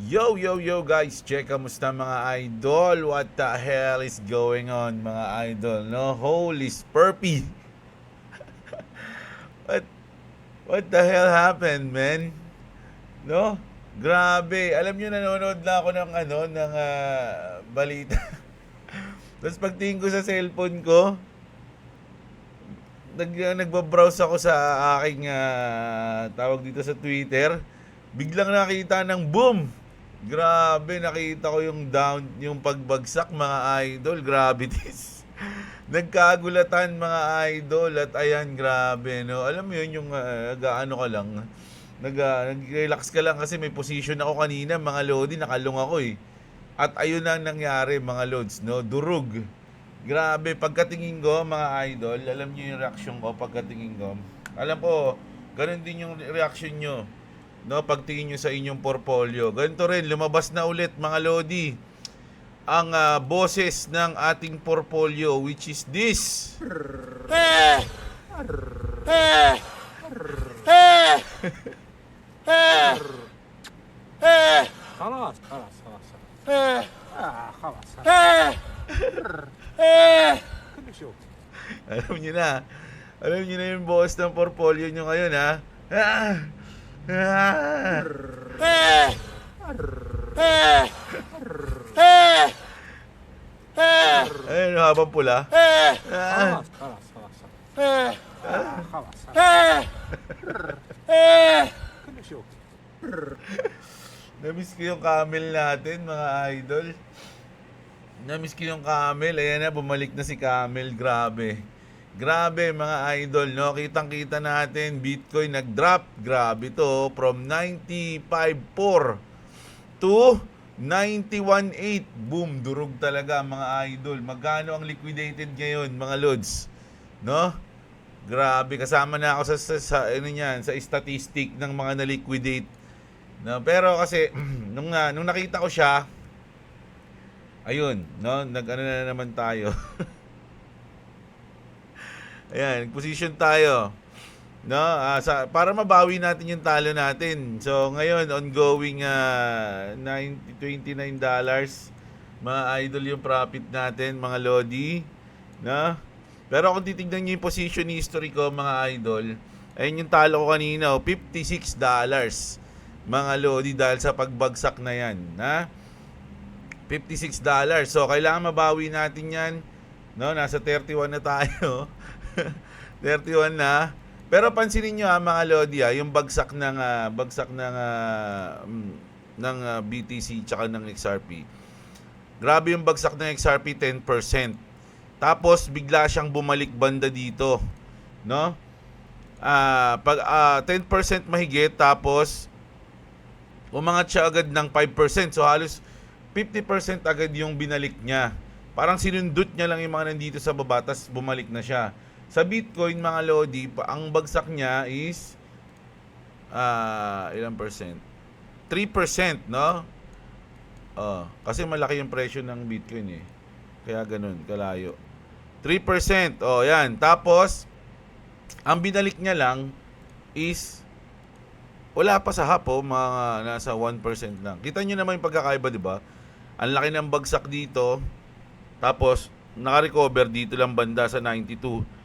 Yo, yo, yo guys, check kamusta mga idol? What the hell is going on mga idol? No, holy spurpy. What what the hell happened, man? No? Grabe. Alam niyo nanonood na ako ng balita. Tapos pagtingin ko sa cellphone ko, nagbabrowse ako sa aking tawag dito sa Twitter. Biglang nakita ng boom. Grabe, nakita ko yung down, yung pagbagsak mga idol, gravities. Nagkagulatan mga idol at ayan, grabe, no. Alam mo yun, yung gaano ka lang, nag-relax ka lang kasi may position ako kanina, mga lodi, nakalong ako eh. At ayun ang nangyari mga lods, no, durug. Grabe, pagkatingin ko mga idol, alam niyo yung reaction ko pagkatingin ko. Alam ko, ganun din yung reaction nyo. No, pagtingin nyo sa inyong portfolio. Ganito rin, lumabas na ulit mga lodi ang boses ng ating portfolio, which is this. خلاص خلاص خلاص خلاص كل شوف Alam niyo na. Alam niyo na yung boses ng portfolio nyo ngayon, ha? Ayun, habang pula. خلاص خلاص خلاص خلاص كل شوف Namiss ko yung camel natin, mga idol. Namiss ko yung camel. Ayan na, bumalik na si camel. Grabe. Grabe, mga idol, no? Kitang-kita natin, Bitcoin nag-drop. Grabe to. From 95.4 to 91.8. Boom, durog talaga, mga idol. Magkano ang liquidated ngayon, mga lods? No? Grabe, kasama na ako sa ano niyan, sa statistic ng mga na-liquidate. No, pero kasi nung nakita ko siya, ayun, no, nag-ano na naman tayo. Ayan, position tayo. No, para mabawi natin yung talo natin. So, ngayon ongoing $29 mga idol yung profit natin, mga lodi, no? Pero kung titignan niyo yung position history ko, mga idol, ayun yung talo ko kanina, $56 mga lodi dahil sa pagbagsak na yan, ha? $56. So, kailangan mabawi natin yan. No, nasa 31 na tayo. 31 na. Pero pansinin niyo mga lodi, yung bagsak ng BTC tsaka ng XRP. Grabe yung bagsak ng XRP, 10%. Tapos bigla siyang bumalik banda dito, no? 10% mahigit, tapos umangat siya agad ng 5%. So halos 50% agad yung binalik niya. Parang sinundot niya lang yung mga nandito sa baba, tas bumalik na siya. Sa Bitcoin, mga lodi, ang bagsak niya is ilang percent? 3%, no? Kasi malaki yung presyo ng Bitcoin eh. Kaya ganun, kalayo. 3%. Yan. Tapos, ang binalik niya lang is wala pa sa hapo, mga nasa 1% lang. Kita nyo naman yung pagkakaiba, di ba? Ang laki ng bagsak dito. Tapos, naka-recover dito lang banda sa 92.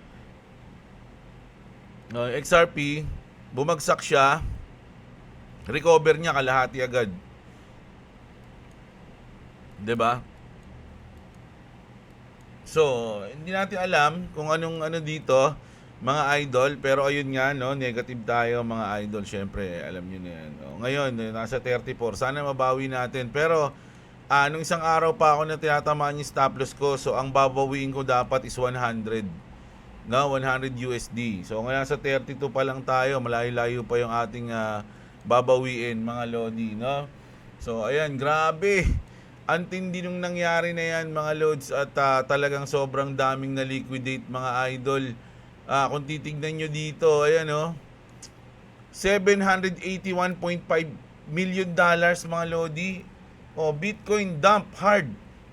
XRP, bumagsak siya. Recover niya kalahati agad. Di ba? So, hindi natin alam kung anong dito, mga idol, pero ayun nga, no, negative tayo, mga idol, syempre, alam niyo na yan. Ngayon, nasa 34, sana mabawi natin, pero nung isang araw pa ako na tinatamaan yung stop loss ko, so ang babawiin ko dapat is 100, no, 100 USD. So ngayon sa 32 pa lang tayo, malayo-layo pa yung ating babawiin, mga lodi, no. So ayan, grabe. Ang tindi nung nangyari na yan, mga lods, at talagang sobrang daming na liquidate, mga idol. Kung titignan nyo dito, ayan $781.5 million, mga lodi. Bitcoin dump hard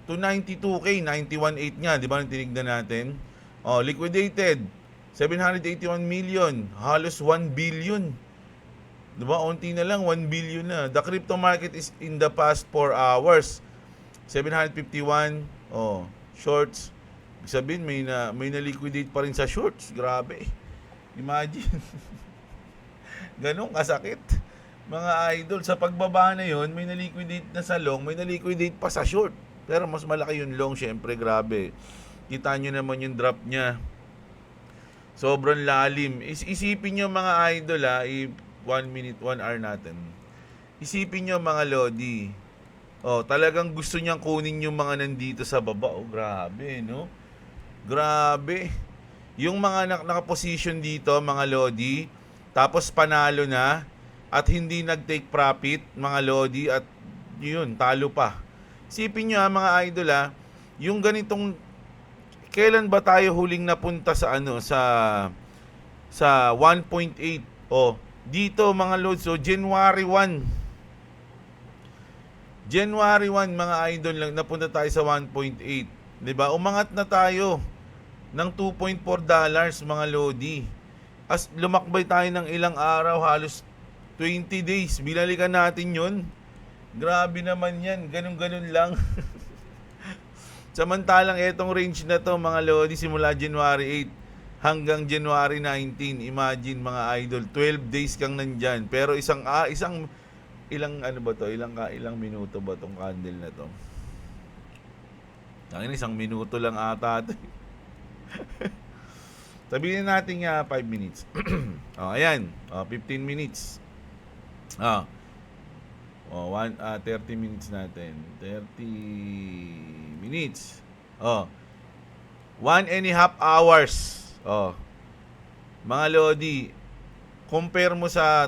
to 92K, 91.8 nga, di ba nang tinignan natin? Liquidated 781 million, halos 1 billion. Diba? Unti na lang, 1 billion na. The crypto market is in the past 4 hours. 751, shorts. Ibig sabihin, may na-liquidate pa rin sa shorts. Grabe. Imagine. Ganun kasakit. Mga idol, sa pagbaba na yon, may na-liquidate na sa long, may na-liquidate pa sa short. Pero mas malaki yung long, syempre, grabe. Kita nyo naman yung drop niya. Sobrang lalim. Isipin nyo mga idol 1 minute, 1 hour natin. Isipin nyo mga lodi. Talagang gusto niyang kunin yung mga nandito sa baba. Grabe, no? Grabe. Yung mga nakaposition dito, mga lodi, tapos panalo na, at hindi nag-take profit, mga lodi, at yun, talo pa. Isipin nyo mga idol yung ganitong, kailan ba tayo huling napunta sa sa 1.8? Dito mga lods, January 1. January 1 mga idol lang napunta tayo sa 1.8. 'Di ba? Umangat na tayo ng $2.4 mga lodi. As lumakbay tayo ng ilang araw, halos 20 days. Binalikan natin 'yon. Grabe naman 'yan. Ganun-ganun lang. Samantalang etong range na to mga lodi simula January 8 hanggang January 19. Imagine mga idol, 12 days kang nandyan. Pero ilang minuto ba tong candle na to? Isang minuto lang ata ito. Sabihin natin 5 minutes. Ayan. 15 minutes. 30 minutes natin. 30 minutes. 1.5 hours. Mga lodi, compare mo sa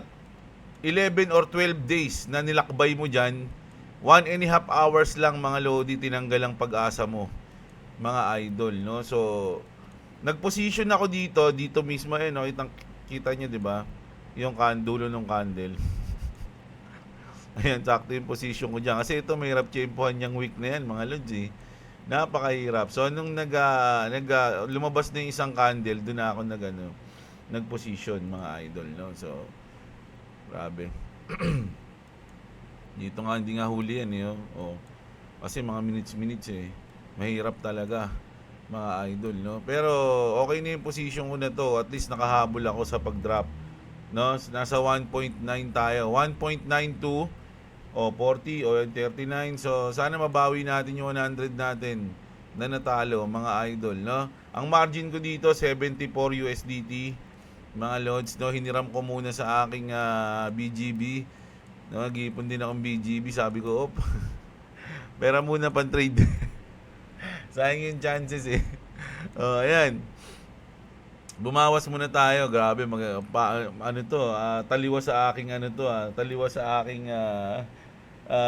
11 or 12 days na nilakbay mo dyan, 1.5 hours lang mga lodi, tinanggal ang pag-asa mo, mga idol, no? So, nag-position ako dito mismo, no? Kita nyo, di ba? Yung dulo ng candle. Ayan, sakto yung position ko dyan. Kasi ito, may hirap tiyempohan yung week na yan, mga lods, Napakahirap. So, nung lumabas na yung isang candle, doon na ako nag-position, mga idol, no? So, grabe. Dito nga, hindi nga huli yan, kasi mga minutes, mahirap talaga, mga idol, no? Pero, okay na yung position ko na to. At least, nakahabol ako sa pag-drop, no? Nasa 1.9 tayo. 1.92, 40 o 39. So, sana mabawi natin yung 100 natin na natalo, mga idol, no? Ang margin ko dito, 74 USDT, mga lods, no? Hiniram ko muna sa aking BGB. No, nag-iipon din akong BGB. Sabi ko, pera muna pang trade. Sayang yung chances, ayan. Bumawas muna tayo. Grabe, taliwas sa aking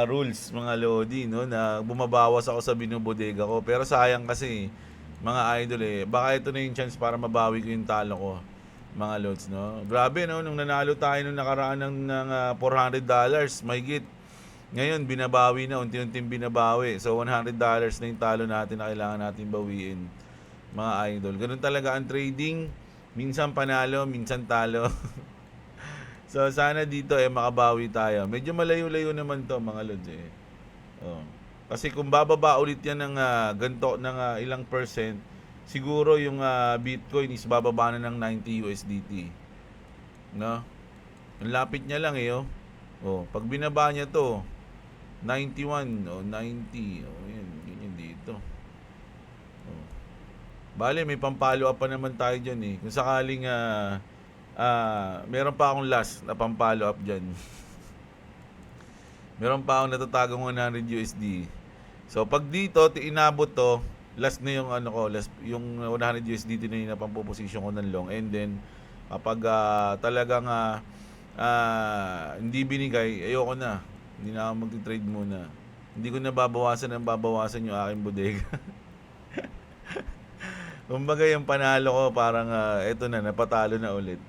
rules, mga lodi, no, na bumabawas ako sa binubodega ko. Pero sayang kasi, mga idol, baka ito na yung chance para mabawi ko yung talo ko, mga lods, no. Grabe, no, nung nanalo tayo nung nakaraan ng $400, mahigit. Ngayon binabawi na, unti-unting binabawi. So $100 na yung talo natin na kailangan natin bawiin, mga idol. Ganun talaga ang trading, minsan panalo, minsan talo. So, sana dito makabawi tayo. Medyo malayo-layo naman to, mga lods, Kasi kung bababa ulit yan ng ganito, ng ilang percent, siguro yung Bitcoin is bababa na ng 90 USDT. No? Ang lapit niya lang, pag binaba niya to, 91 o 90, ganyan dito. Bale, may pampalo up pa naman tayo dyan, Kung sakaling meron pa akong last na pampalo up dyan. Meron pa akong natatagong 100 USD. So, pag dito, inabot to, last na yung yung 100 USDT na yung napamposition ko ng long. And then, kapag talagang hindi binigay, ayoko na. Hindi na ako mag-trade muna. Hindi ko na babawasan yung aking bodega. Kumbaga yung panalo ko, parang eto na, napatalo na ulit.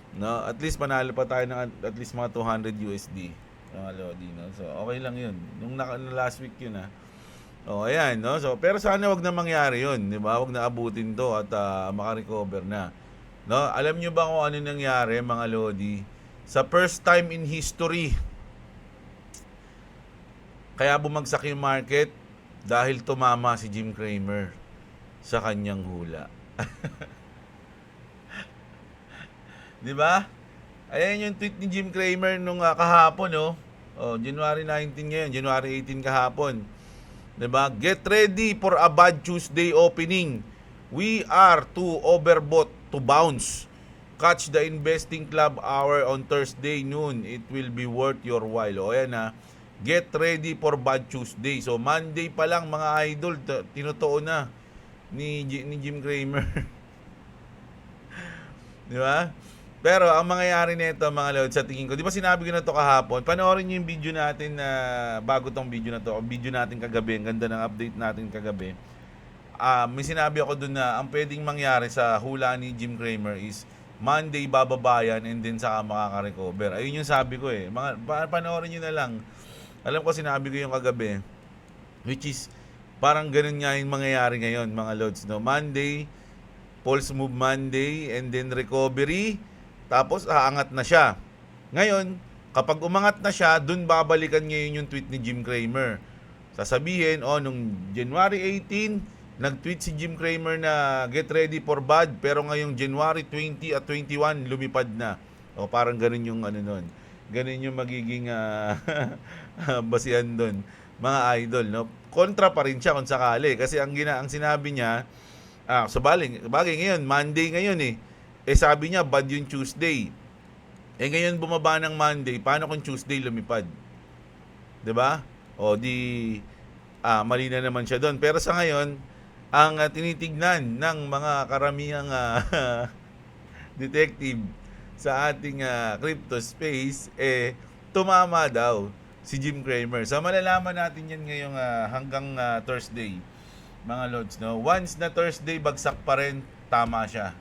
No, at least panalo pa tayo ng at least mga 200 USD. Mga lodi, no? So, okay lang yun. Nung last week yun, ayan, no? So, pero sana wag na mangyari yun, di ba? Wag na abutin to at makarecover na. No? Alam nyo ba kung ano nangyari, mga lodi, Sa first time in history. Kaya bumagsak yung market dahil tumama si Jim Cramer sa kanyang hula. 'Di ba? Ayan yung tweet ni Jim Cramer nung kahapon, no? Oh, January 19 ngayon, January 18 kahapon. 'Di ba? Get ready for a bad Tuesday opening. We are too overbought to bounce. Catch the investing club hour on Thursday noon. It will be worth your while. O ayan na. Get ready for bad Tuesday. So Monday pa lang mga idol, tinutuon na ni Jim Cramer. Di ba? Pero ang mangyayari nito mga lord, sa tingin ko, di ba sinabi ko na to kahapon, panoorin niyo yung video natin na bago tong video na to, video natin kagabi, ang ganda ng update natin kagabi. May sinabi ako dun na ang pwedeng mangyari sa hula ni Jim Cramer is Monday bababayan and then saka makaka-recover. Ayun yung sabi ko eh. Panoorin niyo na lang. Alam ko sinabi ko yung kagabi, which is parang ganun nga yung mangyayari ngayon mga lords, no? Monday, pulse move Monday, and then recovery, tapos aangat na siya. Ngayon, kapag umangat na siya, dun babalikan ngayon yung tweet ni Jim Cramer. Sasabihin, nung January 18, nag-tweet si Jim Cramer na get ready for bad, pero ngayong January 20 at 21, lumipad na. O parang ganun yung ano nun. Ganun yung magiging basihan doon, mga idol, no? Kontra pa rin siya kung sakali kasi ang sinabi niya, bagay ngayon, Monday ngayon eh. Sabi niya bad yung Tuesday. Ngayon bumaba ng Monday, paano kung Tuesday lumipad? 'Di ba? O di mali na naman siya doon. Pero sa ngayon, ang tinitignan ng mga karamihang detective sa ating crypto space, tumama daw si Jim Cramer. So malalaman natin yan ngayong hanggang Thursday, mga lords, no? Once na Thursday, bagsak pa rin, tama siya,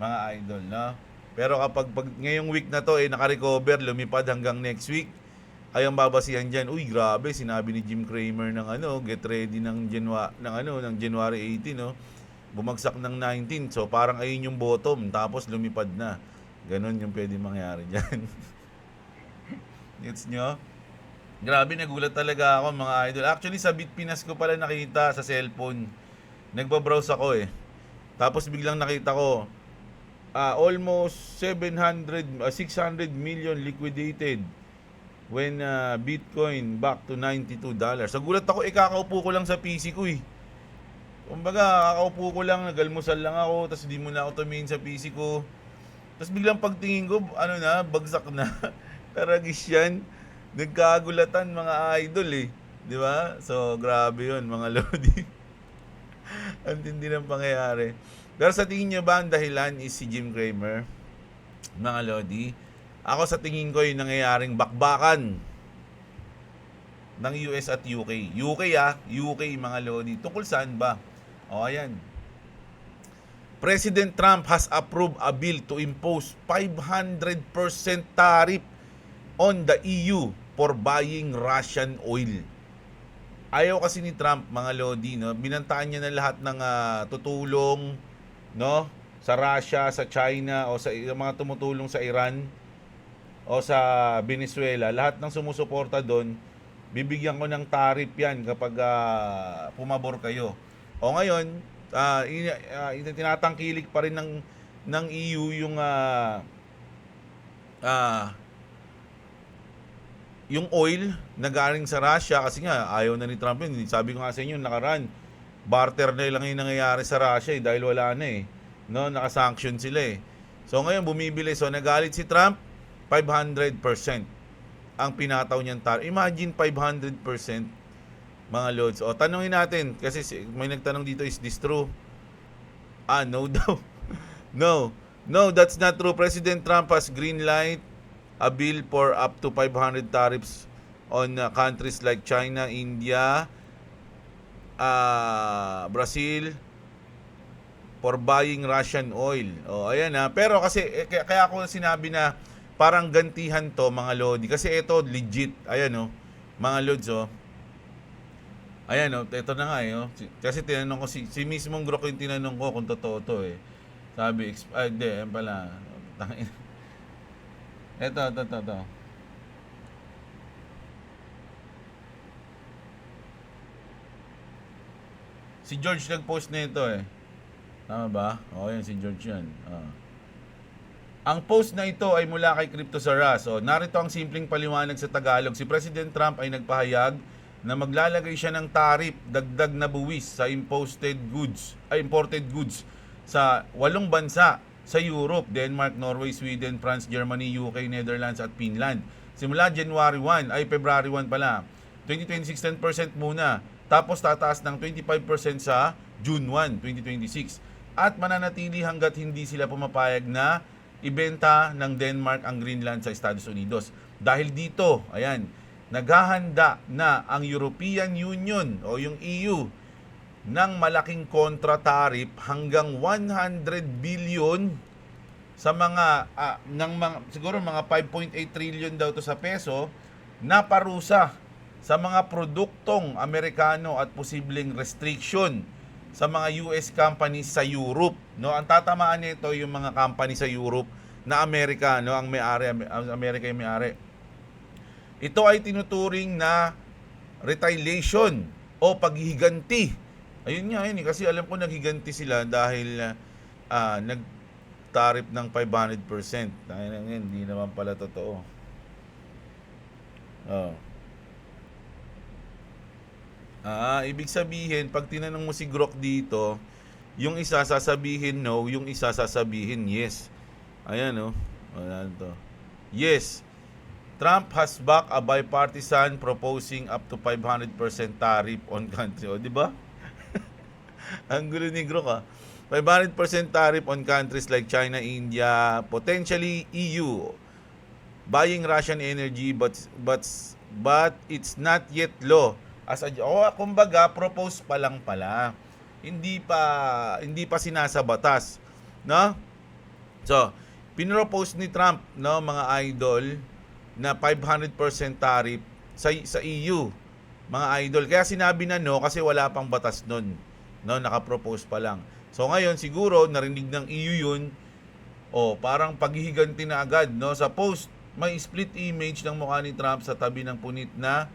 mga idol, no? Pero kapag ngayong week na to, naka-recover, lumipad hanggang next week, ay ang babasihan dyan, uy, grabe, sinabi ni Jim Cramer ng get ready ng January 18, no? Bumagsak ng 19, so parang ayun yung bottom, tapos lumipad na. Ganon yung pwede mangyari dyan. Gets nyo? Grabe, nagulat talaga ako mga idol. Actually, sa Bitpinas ko pala nakita sa cellphone. Nagbabrowse ako eh. Tapos biglang nakita ko, almost 600 million liquidated when Bitcoin back to $92. So gulat ako, kakaupo ko lang sa PC ko eh. Kumbaga, kakaupo ko lang, nagalmusal lang ako, tapos di mo na ako tumingin sa PC ko. Tapos biglang pagtingin ko, bagsak na. Taragis yan. Nagkagulatan mga idol eh. Di ba? So, grabe yun mga lodi. Ang tindi ng pangyayari. Pero sa tingin nyo ba ang dahilan is si Jim Cramer? Mga lodi. Ako sa tingin ko yung nangyayaring bakbakan ng US at UK. UK mga lodi. Tungkol saan ba? Ayan. President Trump has approved a bill to impose 500% tariff on the EU for buying Russian oil. Ayaw kasi ni Trump, mga lodi, no? Binantaan niya na lahat ng tutulong, no? Sa Russia, sa China, o sa mga tumutulong sa Iran, o sa Venezuela. Lahat ng sumusuporta doon, bibigyan ko ng tariff yan kapag pumabor kayo. O ngayon, tinatangkilik pa rin ng EU yung oil na galing sa Russia kasi nga ayaw na ni Trump yun. Sabi ko nga sa inyo nakaraan, barter na lang yung nangyayari sa Russia dahil wala na eh, no, naka-sanction sila eh. So ngayon bumibili, so nagalit si Trump, 500% ang pinataw niyang tariff. Imagine 500%, mga lords. O tanungin natin kasi may nagtanong dito, is this true? No daw. No, that's not true. President Trump has green light a bill for up to 500 tariffs on countries like China, India, Brazil for buying Russian oil. Ayan pero kasi kaya ako sinabi na parang gantihan to, mga lodi, kasi ito legit. Ayan mga lods ayan ito na nga kasi tinanong ko si mismong Grok yung tinanong ko kung totoo to eh. Sabi, hindi, pala. Ito. Si George nag-post na ito eh. Tama ba? Oo, yan si George yan. Ang post na ito ay mula kay Cryptosara. So, narito ang simpleng paliwanag sa Tagalog. Si President Trump ay nagpahayag na maglalagay siya ng tarif, dagdag na buwis sa imported goods sa 8 bansa sa Europe, Denmark, Norway, Sweden, France, Germany, UK, Netherlands at Finland. Simula January 1 ay February 1 pala. 2026 10% muna. Tapos tataas ng 25% sa June 1, 2026. At mananatili hanggat hindi sila pumapayag na ibenta ng Denmark ang Greenland sa Estados Unidos. Dahil dito, ayan, naghahanda na ang European Union o yung EU ng malaking kontra-tariff hanggang 100 billion sa siguro mga 5.8 trillion daw to sa peso na parusa sa mga produktong Amerikano at posibleng restriction sa mga US companies sa Europe, no? Ang tatamaan nito yung mga company sa Europe na Amerika, no, ang may-ari, Amerika yung may-ari. Ito ay tinuturing na retaliation o paghihiganti. Ayun nga yun, kasi alam ko naghiganti sila dahil nag-tariff ng 500%. Dahil hindi naman pala totoo. Ibig sabihin, pag tinanong mo si Grok dito, yung isa sasabihin no, yung isa sasabihin yes. Ayan o. Ayan to. Yes. Trump has backed a bipartisan proposing up to 500% tariff on country. O, di ba? Ang gulo ni Grok 500% tariff on countries like China, India, potentially EU. Buying Russian energy but it's not yet law. Kumbaga, propose pa lang pala. Hindi pa sinasabatas, no? So, pinropose ni Trump, no, mga idol, na 500% tariff sa EU, mga idol. Kaya sinabi na no kasi wala pang batas nun, no, naka-propose pa lang. So ngayon siguro narinig ng EU yun, parang paghihiganti na agad, no, sa post. May split image ng mukha ni Trump sa tabi ng punit na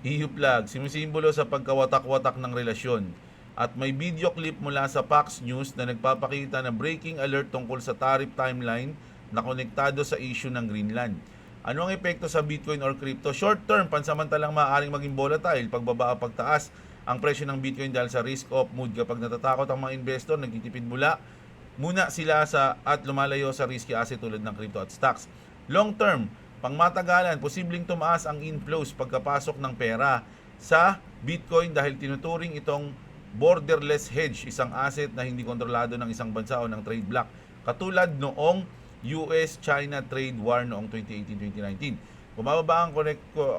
EU flag, sumisimbolo sa pagkawatak-watak ng relasyon. At may video clip mula sa Fox News na nagpapakita na breaking alert tungkol sa tariff timeline na konektado sa issue ng Greenland. Ano ang epekto sa Bitcoin or crypto? Short term, pansamantalang maaaring maging volatile, pagbaba o pagtaas ang presyo ng Bitcoin dahil sa risk off mood. Kapag natatakot ang mga investor, nagtitipid muna sila at lumalayo sa risky asset tulad ng crypto at stocks. Long term, pangmatagalan, posibleng tumaas ang inflows pagkapasok ng pera sa Bitcoin dahil tinuturing itong borderless hedge, isang asset na hindi kontrolado ng isang bansa o ng trade block. Katulad noong US-China trade war noong 2018-2019. Bumababa ang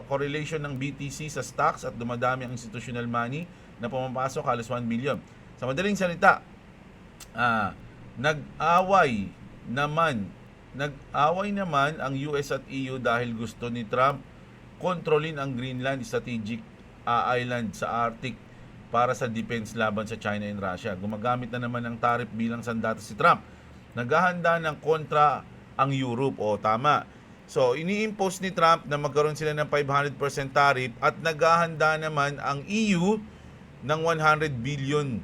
correlation ng BTC sa stocks at dumadami ang institutional money na pumapasok, halos 1 billion. Sa madaling salita, nag-away naman ang US at EU dahil gusto ni Trump kontrolin ang Greenland strategic island sa Arctic para sa defense laban sa China and Russia. Gumagamit na naman ng tariff bilang sandata si Trump. Naghahanda ng kontra ang Europe. Tama. So, ini-impose ni Trump na magkaroon sila ng 500% tariff at naghahanda naman ang EU ng 100 billion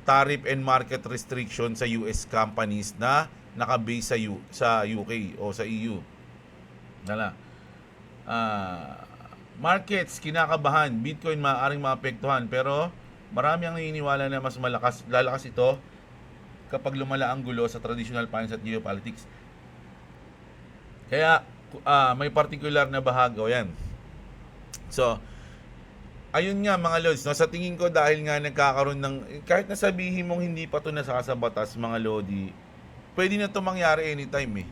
tariff and market restriction sa US companies na nakabase sa UK o sa EU. Markets kinakabahan, Bitcoin maaaring maapektuhan, pero marami ang naniniwala na mas lalakas ito kapag lumala ang gulo sa traditional finance at geopolitics. Kaya may particular na bahagi yan. So, ayun nga mga lods, no? Sa tingin ko dahil nga nagkakaroon ng, kahit na sabihin mong hindi pa ito nasasabatas mga lodi, pwede na ito mangyari anytime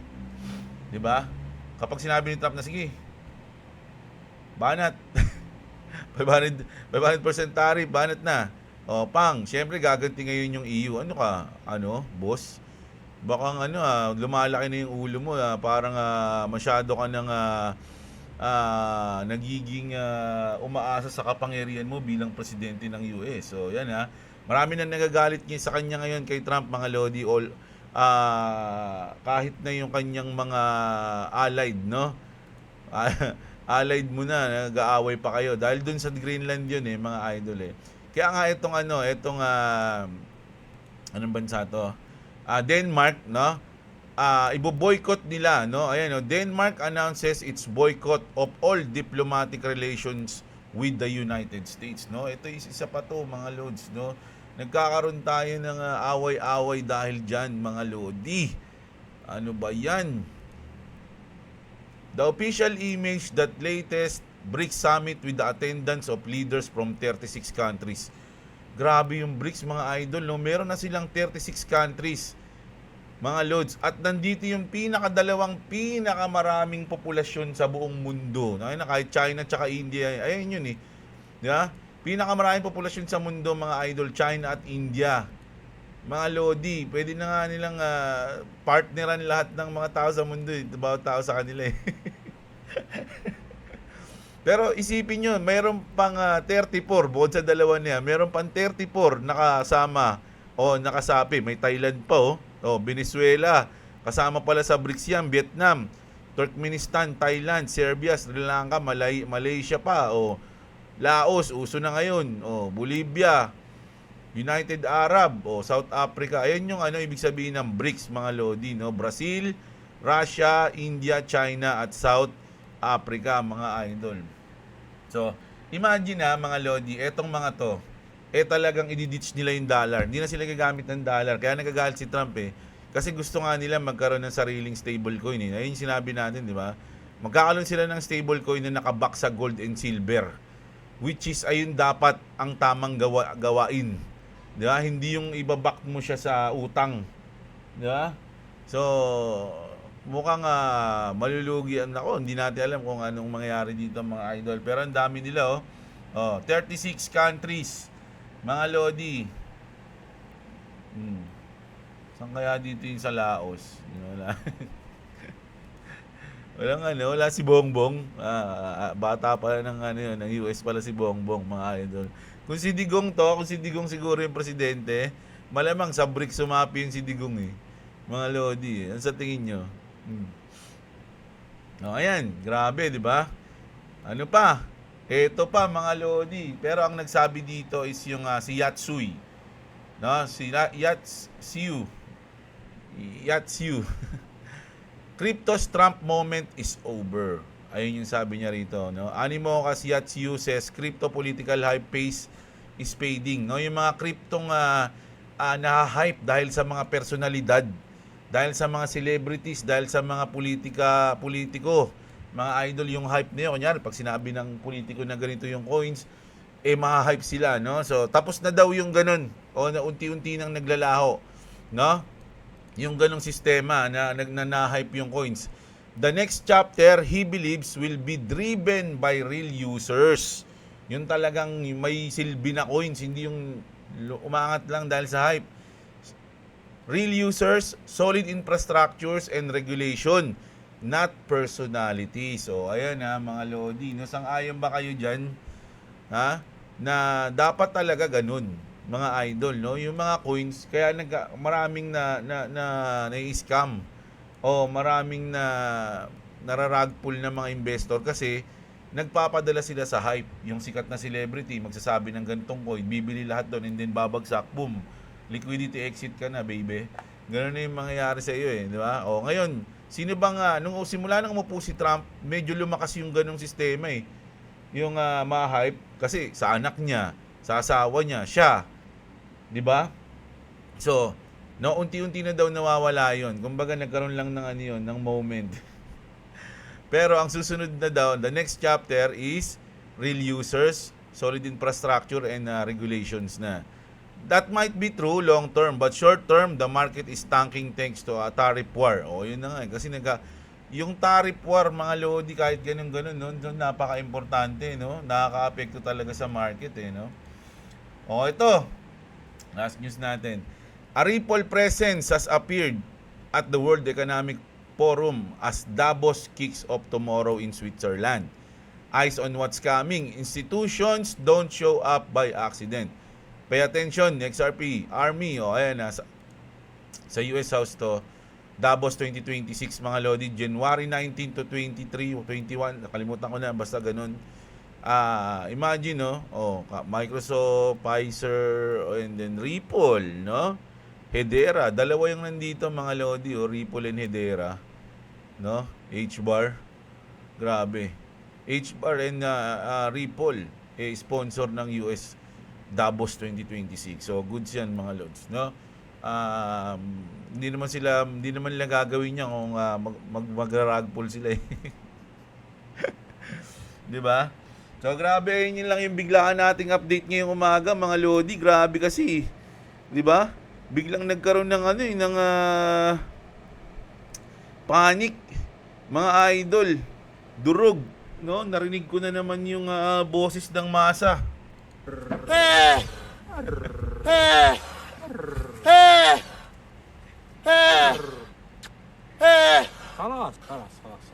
'Di ba? Kapag sinabi ni Trump na sige, banat 500% tariff, banat na. Siyempre gaganti ngayon yung EU. Ano ka? Boss? Baka lumalaki na yung ulo mo, parang masyado ka nang nagiging umaasa sa kapangyarihan mo bilang presidente ng US. So yan Marami na nagagalit sa kanya ngayon kay Trump mga lodi, kahit na yung kanyang mga allied, no? Allied mo na, nag-aaway pa kayo. Dahil dun sa Greenland yun mga idol Kaya nga itong anong bansa to? Denmark, no? Ibo-boycott nila, no? Ayan, no? Denmark announces its boycott of all diplomatic relations with the United States, no? Ito isa pa to, mga lods, no? Nagkakaroon tayo ng away-away dahil dyan, mga lodi. Ano ba yan? The official image that latest BRICS summit with the attendance of leaders from 36 countries. Grabe yung BRICS, mga idol, no? Meron na silang 36 countries, mga lods. At nandito yung pinakamaraming populasyon sa buong mundo. Na kahit China at India, ayun yun Di ba? Pinakamaraming populasyon sa mundo, mga idol, China at India. Mga lodi, pwede na nga nilang partneran lahat ng mga tao sa mundo. Bawat tao sa kanila Pero isipin nyo, mayroon pang 34, bukod sa dalawa niya, mayroon pang 34 nakasama o nakasapi. May Thailand pa Venezuela, kasama pala sa BRICS yan, Vietnam, Turkmenistan, Thailand, Serbia, Sri Lanka, Malaysia pa, Laos, uso na ngayon, Bolivia, United Arab, South Africa. Ayan yung ibig sabihin ng BRICS, mga lodi, no? Brazil, Russia, India, China at South Africa, mga idol. So, imagine mga lodi, etong mga to, talagang ididitch nila yung dollar. Hindi na sila gagamit ng dollar. Kaya nagagalit si Trump Kasi gusto nga nila magkaroon ng sariling stablecoin Ayun yung sinabi natin, di ba? Magkakaroon sila ng stablecoin na nakaback sa gold and silver. Which is, ayun dapat ang tamang gawain. Di ba? Hindi yung ibaback mo siya sa utang. Di ba? So, mukhang malulugi ako. Hindi natin alam kung anong mangyayari dito, mga idol. Pero ang dami nila 36 countries, mga lodi. Saan kaya dito yung sa Laos? Wala. Wala si Bongbong. Bata pala ng US pala si Bongbong, mga idol. Kung si Digong siguro yung presidente, malamang sa BRICS sumapi yung si Digong Mga lodi, ano sa tingin nyo? Ayan, grabe, di ba? Ano pa? Ito pa, mga lodi. Pero ang nagsabi dito is yung si Yatsui. No, si Yatsiu. Crypto's Trump moment is over. Ayun yung sabi niya rito, no? Animokas Yatsiu says crypto political hype pace is fading, no? Yung mga cryptong na-hype dahil sa mga personalidad, dahil sa mga celebrities, dahil sa mga politiko, mga idol, yung hype niyo. Kunyari, pag sinabi ng politiko na ganito yung coins, ma-hype sila, no? So, tapos na daw yung ganun, na unti-unti nang naglalaho, no? Yung ganong sistema na hype yung coins. The next chapter, he believes, will be driven by real users. Yung talagang may silbi na coins, hindi yung umangat lang dahil sa hype. Real users, solid infrastructures, and regulation, not personality. So, ayan mga lodi. No, sang-ayon ba kayo dyan? Na dapat talaga ganun, mga idol, no? Yung mga coins, kaya maraming na-scam maraming nararag pull ng mga investor kasi nagpapadala sila sa hype. Yung sikat na celebrity magsasabi ng ganitong coin, bibili lahat doon, and then babagsak, boom, liquidity exit ka na, baby. Ganun na yung mangyayari sa iyo di ba? Ngayon, sino bang nung simula nang umupo si Trump, medyo lumakas yung ganung sistema yung ma-hype kasi sa anak niya, sa asawa niya, siya. 'Di ba? So, unti-unti na daw nawawala 'yon. Kumbaga nagkaroon lang ng ng moment. Pero ang susunod na daw, the next chapter is real users, solid infrastructure, and regulations na. That might be true long term, but short term, the market is tanking thanks to a tariff war. Yun na nga kasi yung tariff war, mga lodi, kahit ganun-ganun, napaka-importante, no? Nakaka-apekto talaga sa market, no? Ito. Last news natin. A Ripple presence has appeared at the World Economic Forum as Davos kicks off tomorrow in Switzerland. Eyes on what's coming. Institutions don't show up by accident. Pay attention, XRP, Army, ayan Sa US House to. Davos 2026 mga Lodi, January 19 to 23 o 21, nakalimutan ko na, basta ganun. Imagine, no? Microsoft, Pfizer, and then Ripple, no? Hedera, dalawa yung nandito mga Lodi, Ripple and Hedera, no? H-Bar, grabe. H-Bar and Ripple, sponsor ng US Davos 2026. So, goods yan mga Lods, no? Hindi naman nila gagawin niya kung magraragpull sila eh. 'Di ba? So grabe, yun lang yung biglaan nating update ngayong umaga mga Lodi. Grabe kasi, 'di ba? Biglang nagkaroon ng ng panic mga idol. Durog, no? Narinig ko na naman yung boses ng masa. خلاص خلاص خلاص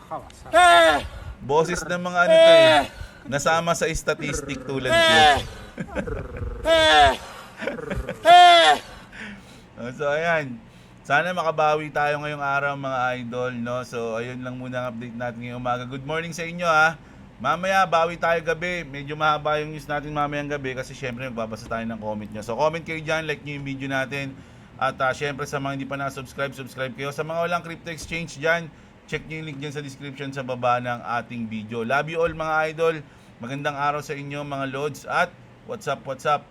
خلاص Boses ng mga to eh. Nasama sa statistic tulad ko. So ayan. Sana makabawi tayo ngayong araw mga idol, no? So ayun lang muna ang update natin ngayong umaga. Good morning sa inyo ha. Mamaya bawi tayo gabi. Medyo mahaba yung news natin mamayang gabi kasi syempre magbabasa tayo ng comment nyo. So comment kayo dyan, like nyo yung video natin. At syempre sa mga hindi pa na-subscribe, subscribe kayo. Sa mga walang crypto exchange dyan, check nyo yung link dyan sa description sa baba ng ating video. Love you all mga idol. Magandang araw sa inyo mga Lods. At what's up, what's up?